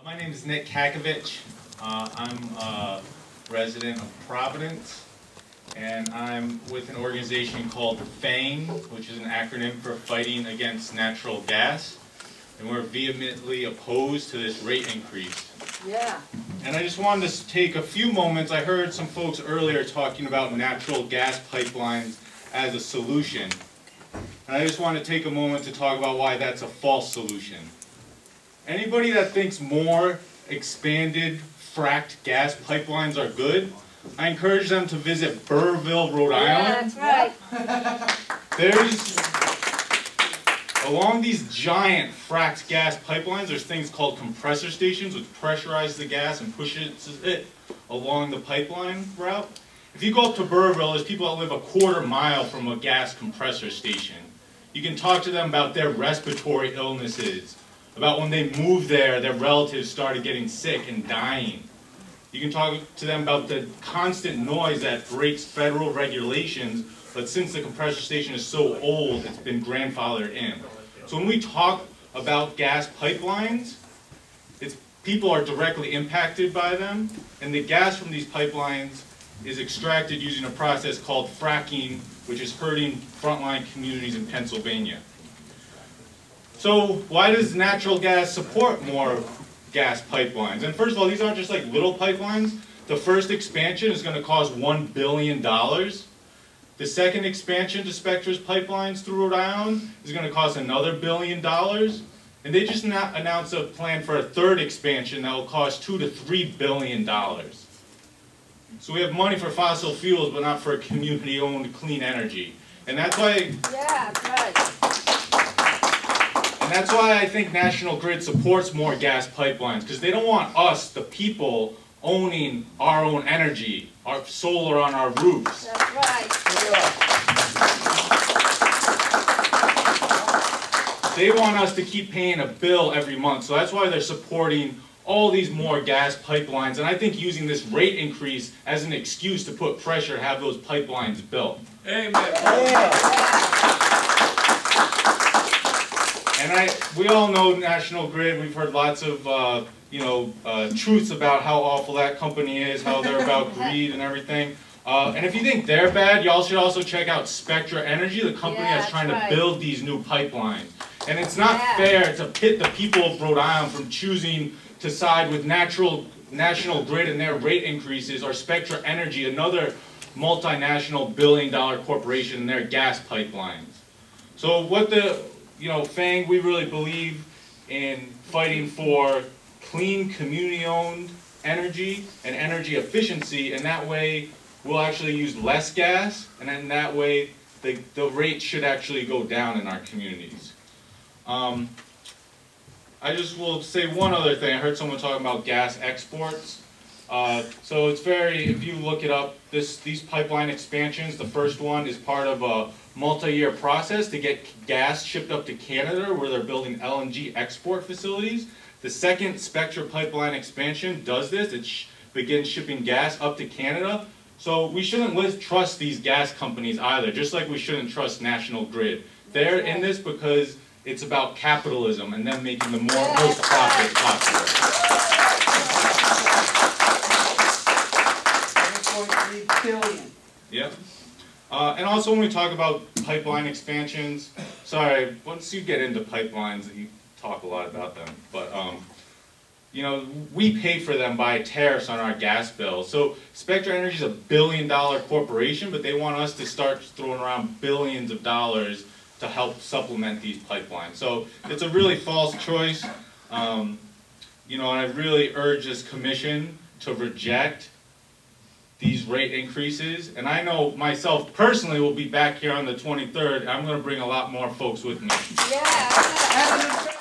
My name is Nick Kovich. I'm a resident of Providence, and I'm with an organization called FANG, which is an acronym for Fighting Against Natural Gas, and we're vehemently opposed to this rate increase. Yeah. And I just wanted to take a few moments. I heard some folks earlier talking about natural gas pipelines as a solution, and I just want to take a moment to talk about why that's a false solution. Anybody that thinks more expanded fracked gas pipelines are good, I encourage them to visit Burrillville, Rhode Island. Yeah, that's right. There's, along these giant fracked gas pipelines, there's things called compressor stations which pressurize the gas and pushes it along the pipeline route. If you go up to Burrillville, there's people that live a quarter mile from a gas compressor station. You can talk to them about their respiratory illnesses, about when they moved there, their relatives started getting sick and dying. You can talk to them about the constant noise that breaks federal regulations, but since the compressor station is so old, it's been grandfathered in. So when we talk about gas pipelines, people are directly impacted by them, and the gas from these pipelines is extracted using a process called fracking, which is hurting frontline communities in Pennsylvania. So why does natural gas support more gas pipelines? And first of all, these aren't just like little pipelines. The first expansion is going to cost $1 billion. The second expansion to Spectra's pipelines through Rhode Island is going to cost another $1 billion. And they just announced a plan for a third expansion that will cost $2 to $3 billion. So we have money for fossil fuels, but not for community-owned clean energy. And that's why. Yeah, that's right. And that's why I think National Grid supports more gas pipelines, because they don't want us, the people, owning our own energy, our solar on our roofs. That's right. They want us to keep paying a bill every month, so that's why they're supporting all these more gas pipelines, and I think using this rate increase as an excuse to put pressure to have those pipelines built. Amen. And we all know National Grid. We've heard lots of truths about how awful that company is, how they're about greed and everything. And if you think they're bad, y'all should also check out Spectra Energy, the company that's trying to build these new pipelines. And it's not fair to pit the people of Rhode Island from choosing to side with National Grid and their rate increases, or Spectra Energy, another multinational billion-dollar corporation, and their gas pipelines. So what FANG, we really believe in fighting for clean, community-owned energy and energy efficiency, and that way we'll actually use less gas, and then that way the rate should actually go down in our communities. I just will say one other thing. I heard someone talking about gas exports. So it's if you look it up, these pipeline expansions, the first one is part of a multi-year process to get gas shipped up to Canada, where they're building LNG export facilities. The second Spectra pipeline expansion does this. It begins shipping gas up to Canada. So we shouldn't trust these gas companies either, just like we shouldn't trust National Grid. They're in this because it's about capitalism and them making the most profit possible. 1.3 billion. Yep. And also when we talk about pipeline expansions, sorry, once you get into pipelines, you talk a lot about them, but we pay for them by tariffs on our gas bill. So Spectra Energy is a billion-dollar corporation, but they want us to start throwing around billions of dollars to help supplement these pipelines. So it's a really false choice. And I really urge this commission to reject these rate increases. And I know myself personally will be back here on the 23rd. I'm going to bring a lot more folks with me. Yeah.